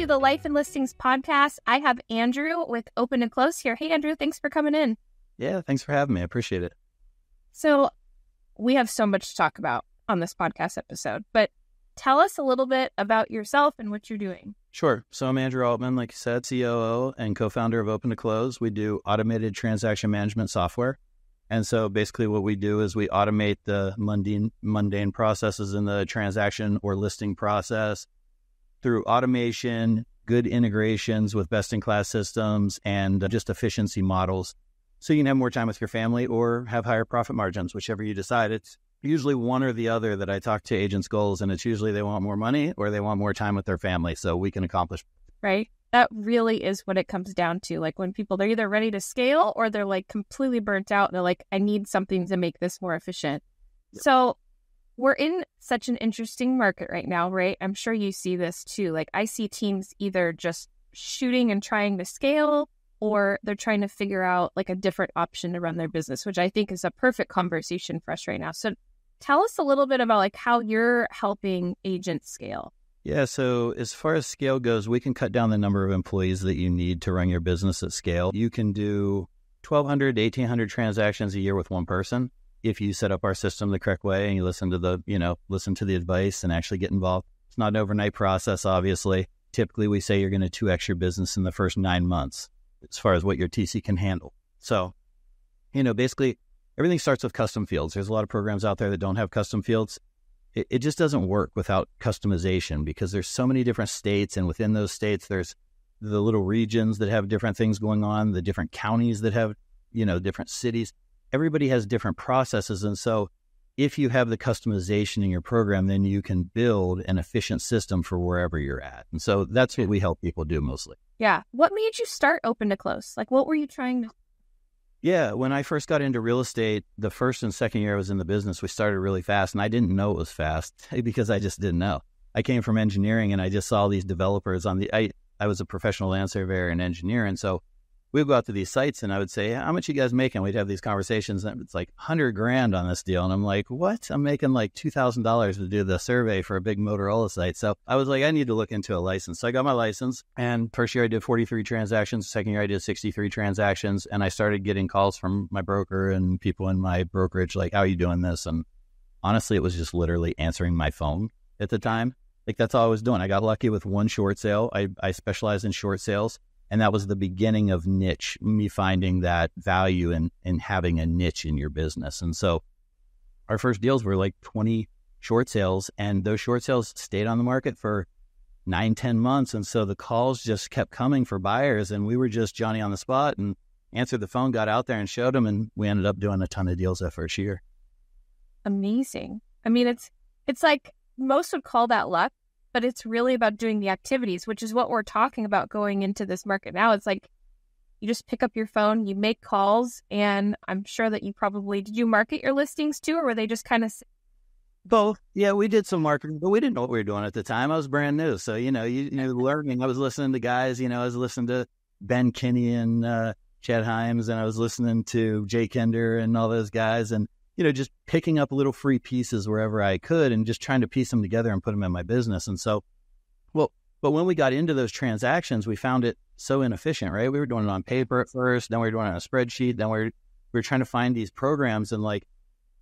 to the Life and Listings podcast. I have Andrew with Open to Close here. Hey, Andrew, thanks for coming in. Yeah, thanks for having me. I appreciate it. So we have so much to talk about on this podcast episode, but tell us a little bit about yourself and what you're doing. Sure. So I'm Andrew Altman, like you said, COO and co-founder of Open to Close. We do automated transaction management software. And so basically what we do is we automate the mundane processes in the transaction or listing process through automation, good integrations with best-in-class systems, and just efficiency models. So you can have more time with your family or have higher profit margins, whichever you decide. It's usually one or the other that I talk to agents' goals, and it's usually they want more money or they want more time with their family, so we can accomplish. Right? That really is what it comes down to. Like when people, they're either ready to scale or they're like completely burnt out and they're like, I need something to make this more efficient. Yep. So we're in such an interesting market right now, right? I'm sure you see this too. Like I see teams either just shooting and trying to scale, or they're trying to figure out like a different option to run their business, which I think is a perfect conversation for us right now. So tell us a little bit about like how you're helping agents scale. Yeah, so as far as scale goes, we can cut down the number of employees that you need to run your business at scale. You can do 1,200 to 1,800 transactions a year with one person if you set up our system the correct way and you listen to the advice and actually get involved. It's not an overnight process, obviously. Typically, we say you're going to 2x your business in the first 9 months as far as what your TC can handle. So, basically, everything starts with custom fields. There's a lot of programs out there that don't have custom fields. It just doesn't work without customization because there's so many different states, and within those states, there's the little regions that have different things going on, the different counties that have, different cities. Everybody has different processes. And so if you have the customization in your program, then you can build an efficient system for wherever you're at. And so that's what we help people do mostly. Yeah. What made you start Open to Close? Like, what were you trying to? Yeah. When I first got into real estate, the first and second year I was in the business, we started really fast, and I didn't know it was fast because I just didn't know. I came from engineering, and I just saw these developers I was a professional land surveyor and engineer. And so we'd go out to these sites and I would say, how much you guys making? We'd have these conversations, and it's like $100,000 on this deal. And I'm like, what? I'm making like $2,000 to do the survey for a big Motorola site. So I was like, I need to look into a license. So I got my license, and first year I did 43 transactions. Second year I did 63 transactions. And I started getting calls from my broker and people in my brokerage, like, how are you doing this? And honestly, it was just literally answering my phone at the time. Like that's all I was doing. I got lucky with one short sale. I specialized in short sales. And that was the beginning of niche, me finding that value in having a niche in your business. And so our first deals were like 20 short sales, and those short sales stayed on the market for 9-10 months. And so the calls just kept coming for buyers, and we were just Johnny on the spot and answered the phone, got out there and showed them. And we ended up doing a ton of deals that first year. Amazing. I mean, it's like most would call that luck, but it's really about doing the activities, which is what we're talking about going into this market now. It's like you just pick up your phone, you make calls, and I'm sure that did you market your listings too, or were they just kind of? Both. Yeah, we did some marketing, but we didn't know what we were doing at the time. I was brand new. So, learning. I was listening to guys, I was listening to Ben Kinney and Chad Himes, and I was listening to Jay Kinder and all those guys, and just picking up little free pieces wherever I could and just trying to piece them together and put them in my business. And so, but when we got into those transactions, we found it so inefficient, right? We were doing it on paper at first, then we were doing it on a spreadsheet, then we were trying to find these programs. And like,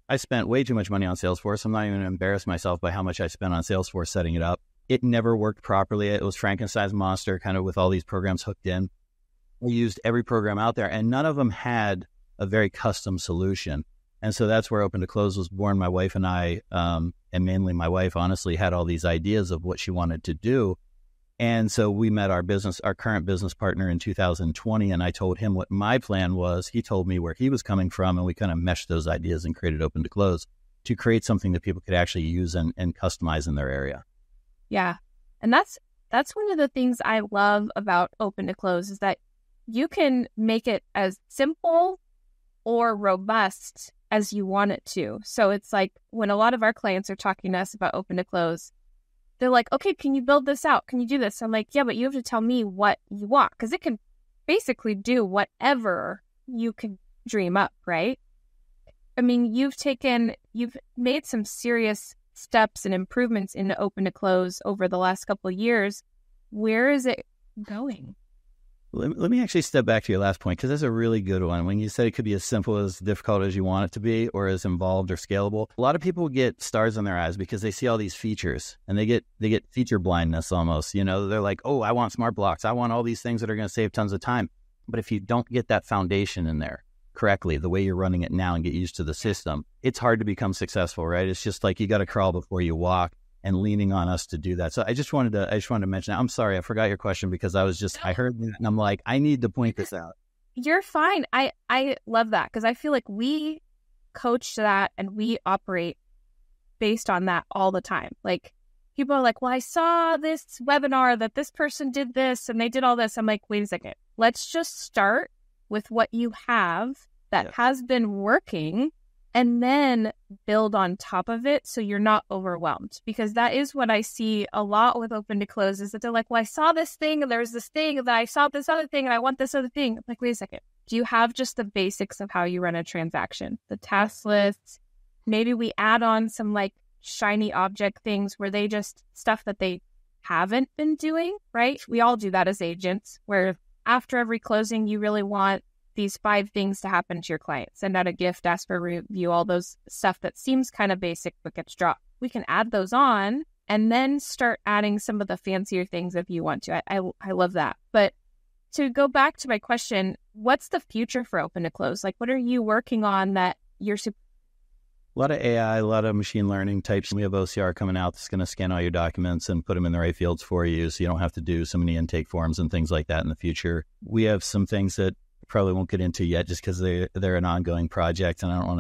I spent way too much money on Salesforce. I'm not even going to embarrass myself by how much I spent on Salesforce setting it up. It never worked properly. It was Frankenstein's monster, kind of with all these programs hooked in. We used every program out there, and none of them had a very custom solution. And so that's where Open to Close was born. My wife and I, and mainly my wife, honestly, had all these ideas of what she wanted to do. And so we met our current business partner in 2020, and I told him what my plan was. He told me where he was coming from, and we kind of meshed those ideas and created Open to Close to create something that people could actually use and customize in their area. Yeah. And that's one of the things I love about Open to Close is that you can make it as simple or robust as you want it to. So it's like when a lot of our clients are talking to us about Open to Close, they're like, okay, can you build this out? Can you do this? I'm like, yeah, but you have to tell me what you want, because it can basically do whatever you can dream up, right? I mean, you've made some serious steps and improvements into Open to Close over the last couple of years. where is it going? Let me actually step back to your last point, because that's a really good one. When you said it could be as simple as difficult as you want it to be, or as involved or scalable, a lot of people get stars in their eyes because they see all these features and they get feature blindness almost. You know, they're like, oh, I want smart blocks. I want all these things that are going to save tons of time. But if you don't get that foundation in there correctly, the way you're running it now, and get used to the system, it's hard to become successful, right? It's just like you got to crawl before you walk, and leaning on us to do that. So I just wanted to mention that. I'm sorry, I forgot your question, because I heard that and I'm like, I need to point this out. You're fine. I love that, because I feel like we coach that and we operate based on that all the time. Like, people are like, well, I saw this webinar that this person did this and they did all this. I'm like, wait a second. Let's just start with what you have that has been working, and then build on top of it so you're not overwhelmed. Because that is what I see a lot with Open to Close, is that they're like, well, I saw this thing and there's this thing, and I saw this other thing and I want this other thing. I'm like, wait a second. Do you have just the basics of how you run a transaction? The task lists, maybe we add on some like shiny object things where they just stuff that they haven't been doing, right? We all do that as agents, where after every closing, you really want these 5 things to happen to your client. Send out a gift, ask for a review, all those stuff that seems kind of basic but gets dropped. We can add those on and then start adding some of the fancier things if you want to. I love that. But to go back to my question, what's the future for Open to Close? Like, what are you working on that you're super... A lot of AI, a lot of machine learning types. We have OCR coming out that's going to scan all your documents and put them in the right fields for you, so you don't have to do so many intake forms and things like that in the future. We have some things that probably won't get into yet, just because they're an ongoing project, and I don't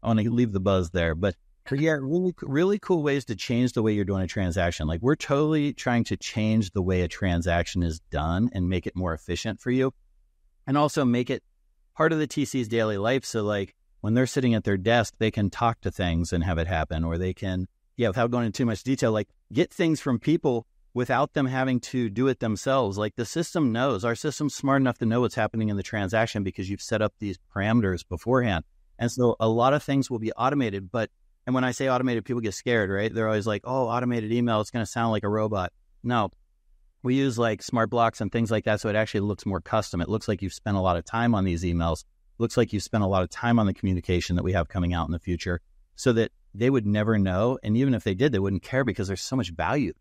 want to leave the buzz there. But yeah, really cool ways to change the way you're doing a transaction. Like, we're totally trying to change the way a transaction is done and make it more efficient for you, and also make it part of the TC's daily life. So like, when they're sitting at their desk, they can talk to things and have it happen, or they can, without going into too much detail, like get things from people without them having to do it themselves. Like, the system knows, our system's smart enough to know what's happening in the transaction because you've set up these parameters beforehand. And so a lot of things will be automated. And when I say automated, people get scared, right? They're always like, oh, automated email, it's going to sound like a robot. No, we use like smart blocks and things like that. So it actually looks more custom. It looks like you've spent a lot of time on these emails. Looks like you spent a lot of time on the communication that we have coming out in the future, so that they would never know. And even if they did, they wouldn't care, because there's so much value.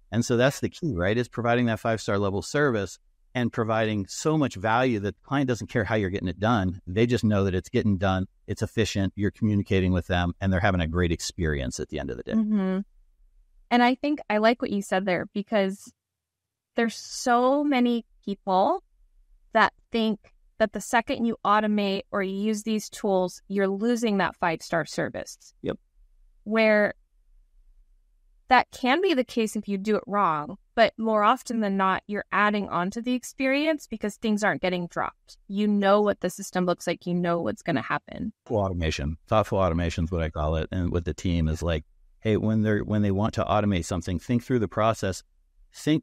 And so that's the key, right? Is providing that 5-star level service and providing so much value that the client doesn't care how you're getting it done. They just know that it's getting done, it's efficient, you're communicating with them, and they're having a great experience at the end of the day. Mm-hmm. And I think I like what you said there, because there's so many people that think that the second you automate or you use these tools, you're losing that 5-star service. Yep. Where that can be the case if you do it wrong, but more often than not, you're adding on to the experience because things aren't getting dropped. You know what the system looks like. You know what's going to happen. Thoughtful automation is what I call it. And with the team is like, hey, when they want to automate something, think through the process.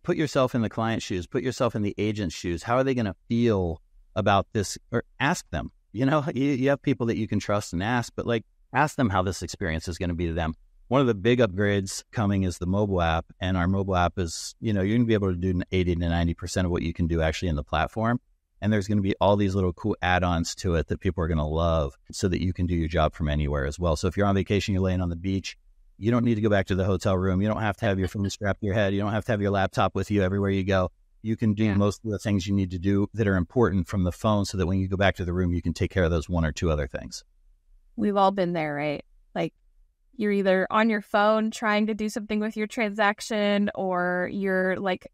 Put yourself in the client's shoes, put yourself in the agent's shoes. How are they going to feel about this? Or ask them. You know, you have people that you can trust and ask, but like, ask them how this experience is going to be to them. One of the big upgrades coming is the mobile app, and our mobile app is, you're going to be able to do 80 to 90% of what you can do actually in the platform. And there's going to be all these little cool add-ons to it that people are going to love, so that you can do your job from anywhere as well. So if you're on vacation, you're laying on the beach, you don't need to go back to the hotel room. You don't have to have your phone strapped to your head. You don't have to have your laptop with you everywhere you go. You can do most of the things you need to do that are important from the phone, so that when you go back to the room, you can take care of those 1 or 2 other things. We've all been there, right? Like, you're either on your phone trying to do something with your transaction, or you're like,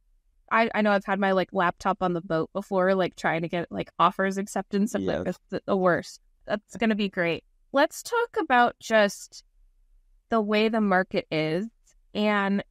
I know I've had my like laptop on the boat before, like trying to get like offers acceptance. Like, that's the worst. That's going to be great. Let's talk about just the way the market is. And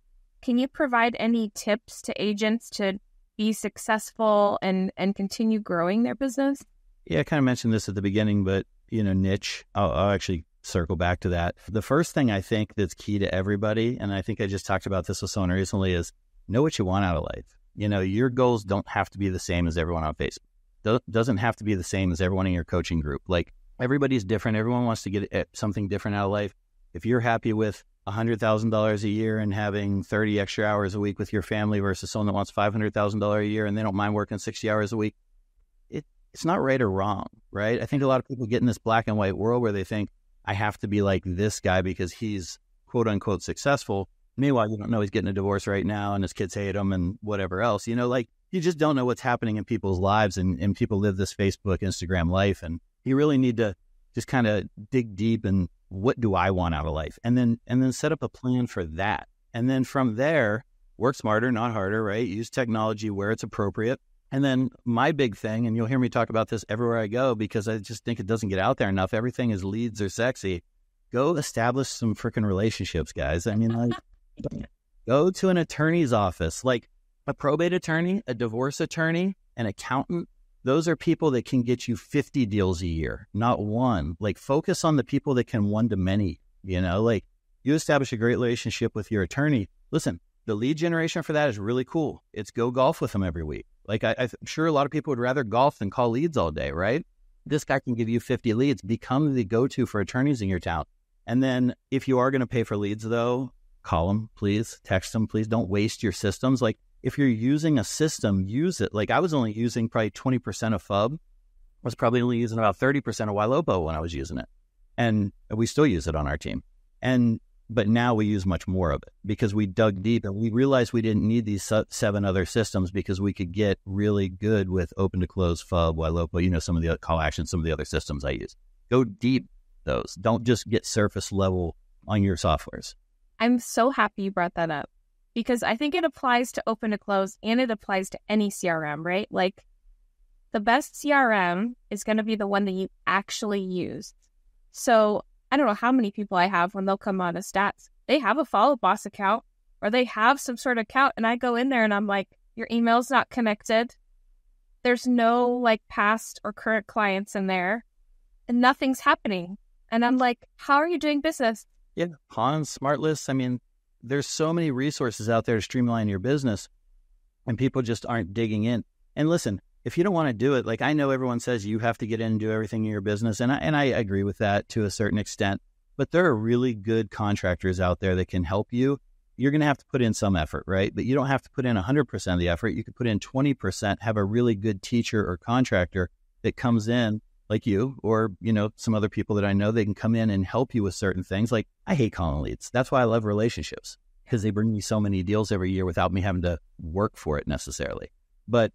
can you provide any tips to agents to be successful and continue growing their business? Yeah, I kind of mentioned this at the beginning, but niche, I'll actually circle back to that. The first thing I think that's key to everybody, and I think I just talked about this with someone recently, is know what you want out of life. Your goals don't have to be the same as everyone on Facebook. Doesn't have to be the same as everyone in your coaching group. Like, everybody's different. Everyone wants to get something different out of life. If you're happy with $100,000 a year and having 30 extra hours a week with your family versus someone that wants $500,000 a year and they don't mind working 60 hours a week. It's not right or wrong, right? I think a lot of people get in this black and white world where they think I have to be like this guy because he's quote unquote successful. Meanwhile, you don't know he's getting a divorce right now and his kids hate him and whatever else, like you just don't know what's happening in people's lives and people live this Facebook, Instagram life. And you really need to just kind of dig deep and what do I want out of life? And then set up a plan for that. And then from there, work smarter, not harder, right? Use technology where it's appropriate. And then my big thing, and you'll hear me talk about this everywhere I go because I just think it doesn't get out there enough. Everything is leads or sexy. Go establish some freaking relationships, guys. I mean, like, go to an attorney's office, like a probate attorney, a divorce attorney, an accountant. Those are people that can get you 50 deals a year, not one. Like, focus on the people that can one to many, like you establish a great relationship with your attorney. Listen, the lead generation for that is really cool. It's go golf with them every week. Like, I'm sure a lot of people would rather golf than call leads all day, right? This guy can give you 50 leads. Become the go-to for attorneys in your town. And then if you are going to pay for leads, though, call them, please. Text them, please. Don't waste your systems. Like, if you're using a system, use it. Like, I was only using probably 20% of FUB. I was probably only using about 30% of Ylopo when I was using it. And we still use it on our team. But now we use much more of it because we dug deep and we realized we didn't need these 7 other systems because we could get really good with open to close, FUB, Ylopo, some of the call actions, some of the other systems I use. Go deep those. Don't just get surface level on your softwares. I'm so happy you brought that up because I think it applies to open to close and it applies to any CRM, right? Like, the best CRM is going to be the one that you actually use. So I don't know how many people I have when they'll come on to stats. They have a Follow Boss account or they have some sort of account and I go in there and I'm like, your email's not connected. There's no like past or current clients in there and nothing's happening. And I'm like, how are you doing business? Yeah, Hans, Smart Lists. I mean, there's so many resources out there to streamline your business and people just aren't digging in. And listen, if you don't want to do it, like I know everyone says you have to get in and do everything in your business. And I agree with that to a certain extent, but there are really good contractors out there that can help you. You're going to have to put in some effort, right? But you don't have to put in 100% of the effort. You could put in 20%, have a really good teacher or contractor that comes in like you, or, some other people that I know, they can come in and help you with certain things. Like, I hate calling leads. That's why I love relationships because they bring me so many deals every year without me having to work for it necessarily. But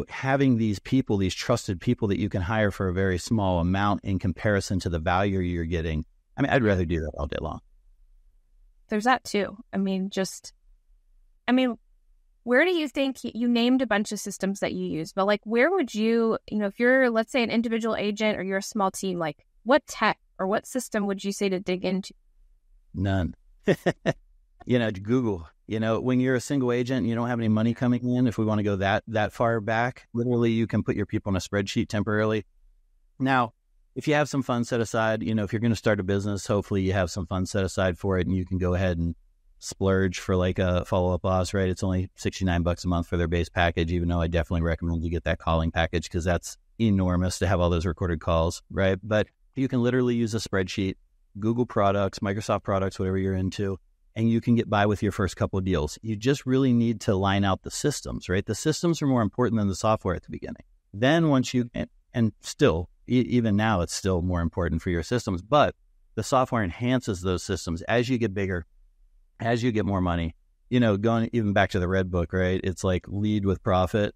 having these people, these trusted people that you can hire for a very small amount in comparison to the value you're getting. I mean, I'd rather do that all day long. There's that too. Where do you think you named a bunch of systems that you use, but like, where would you, if you're, let's say, an individual agent or you're a small team, like what tech or what system would you say to dig into? None. Google. When you're a single agent and you don't have any money coming in, if we want to go that far back, literally you can put your people in a spreadsheet temporarily. Now, if you have some funds set aside, if you're going to start a business, hopefully you have some funds set aside for it and you can go ahead and splurge for like a follow-up boss, right? It's only $69 a month for their base package, even though I definitely recommend you get that calling package because that's enormous to have all those recorded calls, right? But you can literally use a spreadsheet, Google products, Microsoft products, whatever you're into, and you can get by with your first couple of deals. You just really need to line out the systems, right? The systems are more important than the software at the beginning. Then once you, and still, even now, it's still more important for your systems, but the software enhances those systems as you get bigger, as you get more money. Going even back to the Red Book, right? It's like lead with profit.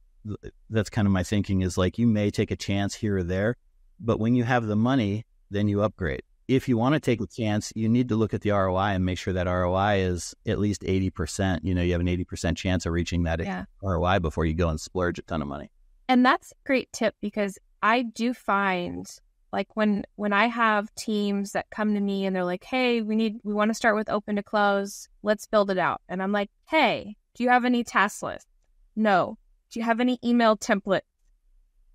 That's kind of my thinking is like, you may take a chance here or there, but when you have the money, then you upgrade. If you want to take a chance, you need to look at the ROI and make sure that ROI is at least 80%. You have an 80% chance of reaching that ROI before you go and splurge a ton of money. And that's a great tip because I do find like when I have teams that come to me and they're like, hey, we want to start with open to close. Let's build it out. And I'm like, hey, do you have any task lists? No. Do you have any email templates?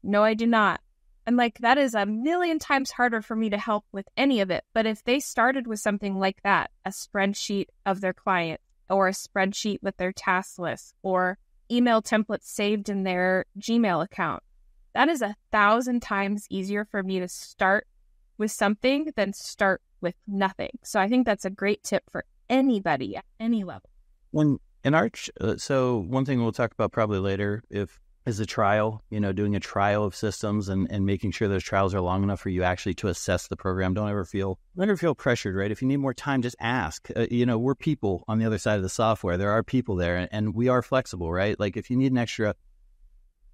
No, I do not. And like, that is a million times harder for me to help with any of it. But if they started with something like that, a spreadsheet of their client or a spreadsheet with their task list or email templates saved in their Gmail account, that is 1,000 times easier for me to start with something than start with nothing. So I think that's a great tip for anybody at any level. So one thing we'll talk about probably later is a trial, doing a trial of systems and making sure those trials are long enough for you actually to assess the program. Don't ever feel pressured, right? If you need more time, just ask. We're people on the other side of the software. There are people there, and we are flexible, right? Like if you need an extra,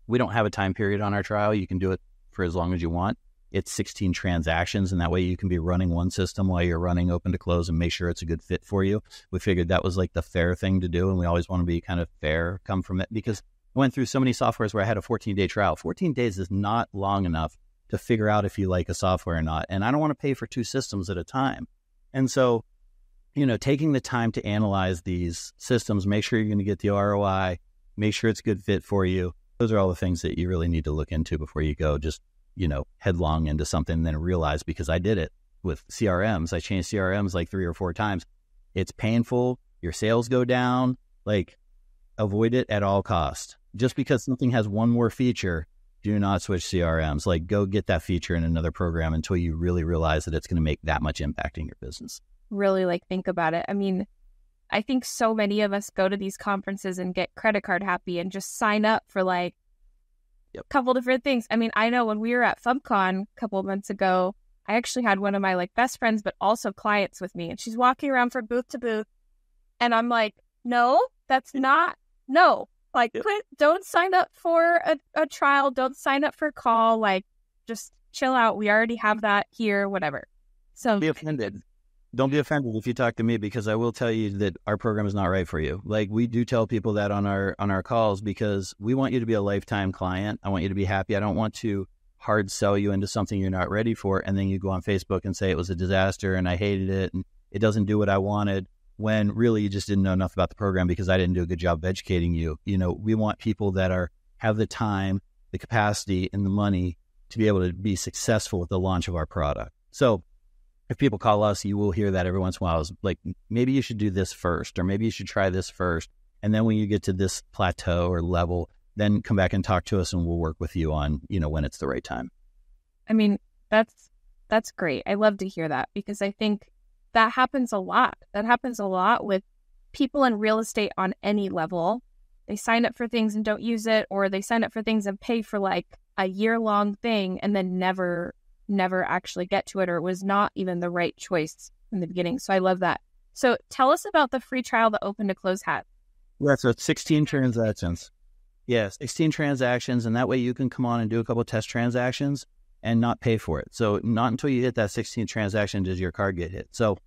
we don't have a time period on our trial. You can do it for as long as you want. It's 16 transactions, and that way you can be running one system while you're running open to close and make sure it's a good fit for you. We figured that was like the fair thing to do, and we always want to be kind of fair, come from it, because I went through so many softwares where I had a 14-day trial. 14 days is not long enough to figure out if you like a software or not, and I don't want to pay for two systems at a time. And so, taking the time to analyze these systems, make sure you're going to get the ROI, make sure it's a good fit for you. Those are all the things that you really need to look into before you go just headlong into something and then realize, because I did it with CRMs. I changed CRMs like 3 or 4 times. It's painful. Your sales go down. Like, avoid it at all costs. Just because something has one more feature, do not switch CRMs. Like, go get that feature in another program until you really realize that it's going to make that much impact in your business. Really think about it. I mean, I think so many of us go to these conferences and get credit card happy and just sign up for a couple different things. I mean, I know when we were at FubCon a couple of months ago, I actually had one of my best friends, but also clients with me, and she's walking around from booth to booth, and I'm like, no, that's not, no, quit, don't sign up for a trial, don't sign up for a call, just chill out. We already have that here, whatever. So don't be offended. Don't be offended if you talk to me, because I will tell you that our program is not right for you. We do tell people that on our calls, because we want you to be a lifetime client. I want you to be happy. I don't want to hard sell you into something you're not ready for, and then you go on Facebook and say it was a disaster and I hated it and it doesn't do what I wanted, when really you just didn't know enough about the program because I didn't do a good job of educating you. We want people that have the time, the capacity, and the money to be able to be successful with the launch of our product. So if people call us, you will hear that every once in a while. It's like, maybe you should do this first, or maybe you should try this first. And then when you get to this plateau or level, then come back and talk to us and we'll work with you on, when it's the right time. I mean, that's great. I love to hear that, because I think that happens a lot. That happens a lot with people in real estate on any level. They sign up for things and don't use it, or they sign up for things and pay for a year-long thing and then never actually get to it, or it was not even the right choice in the beginning. So I love that. So tell us about the free trial that Open to Close had. Yeah, so it's 16 transactions. Yes, 16 transactions, and that way you can come on and do a couple of test transactions and not pay for it. So not until you hit that 16th transaction does your card get hit. So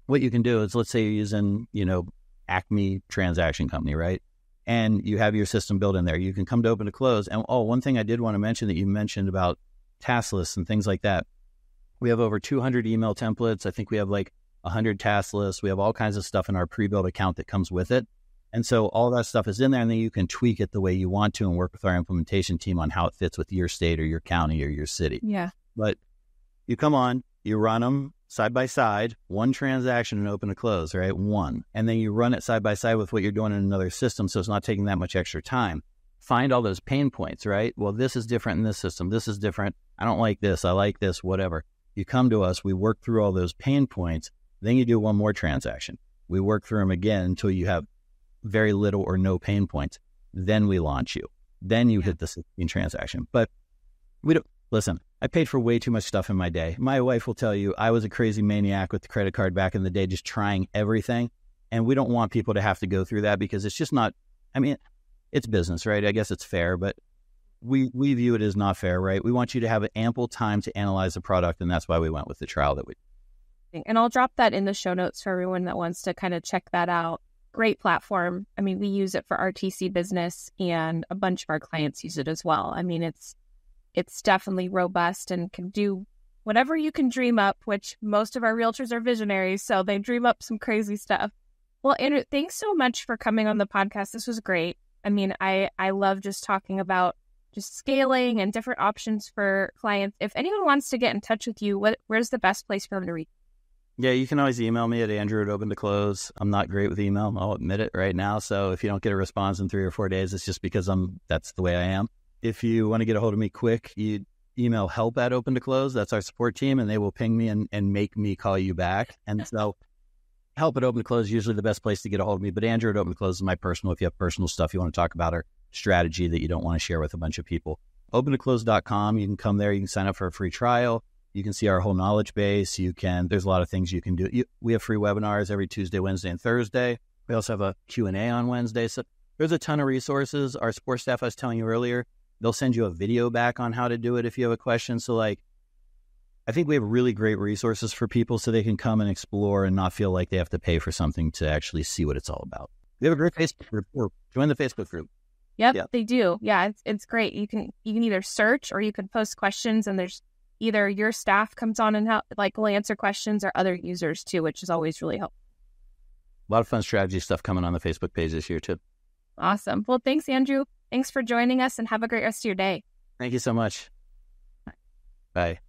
what you can do is, let's say you're using, Acme Transaction Company, right? And you have your system built in there. You can come to Open to Close. And one thing I did want to mention that you mentioned about task lists and things like that. We have over 200 email templates. I think we have 100 task lists. We have all kinds of stuff in our pre-built account that comes with it. And so all that stuff is in there, and then you can tweak it the way you want to and work with our implementation team on how it fits with your state or your county or your city. Yeah. But you come on, you run them side by side, one transaction and Open to Close, right? One. And then you run it side by side with what you're doing in another system, so it's not taking that much extra time. Find all those pain points, right? Well, this is different in this system. This is different. I don't like this. I like this, whatever. You come to us, we work through all those pain points. Then you do one more transaction. We work through them again until you have very little or no pain points. Then we launch you. Then you hit the 16 transaction. But we don't, listen, I paid for way too much stuff in my day. My wife will tell you I was a crazy maniac with the credit card back in the day, just trying everything. And we don't want people to have to go through that, because it's just not, it's business, right? I guess it's fair, but we view it as not fair, right? We want you to have ample time to analyze the product, and that's why we went with the trial that we. And I'll drop that in the show notes for everyone that wants to kind of check that out. Great platform. We use it for our TC business, and a bunch of our clients use it as well. It's definitely robust and can do whatever you can dream up, which most of our realtors are visionaries, so they dream up some crazy stuff. Well, Andrew, thanks so much for coming on the podcast. This was great. I love just talking about just scaling and different options for clients. If anyone wants to get in touch with you, where's the best place for them to reach? Yeah, you can always email me at Andrew@OpenToClose. I'm not great with email. I'll admit it right now. So if you don't get a response in 3 or 4 days, it's just because that's the way I am. If you want to get a hold of me quick, you email help@OpenToClose. That's our support team, and they will ping me and make me call you back. And so help at Open to Close is usually the best place to get a hold of me. But Andrew at Open to Close is my personal, if you have personal stuff you want to talk about or strategy that you don't want to share with a bunch of people. OpenToClose.com. You can come there. You can sign up for a free trial. You can see our whole knowledge base. There's a lot of things you can do. We have free webinars every Tuesday, Wednesday, and Thursday. We also have a Q&A on Wednesday. So there's a ton of resources. Our support staff, I was telling you earlier, they'll send you a video back on how to do it if you have a question. So I think we have really great resources for people so they can come and explore and not feel like they have to pay for something to actually see what it's all about. We have a great Facebook group. Join the Facebook group. Yep, they do. Yeah, it's great. You can either search or you can post questions, and there's either your staff comes on and will answer questions, or other users too, which is always really helpful. A lot of fun strategy stuff coming on the Facebook page this year too. Awesome. Well, thanks, Andrew. Thanks for joining us, and have a great rest of your day. Thank you so much. Bye.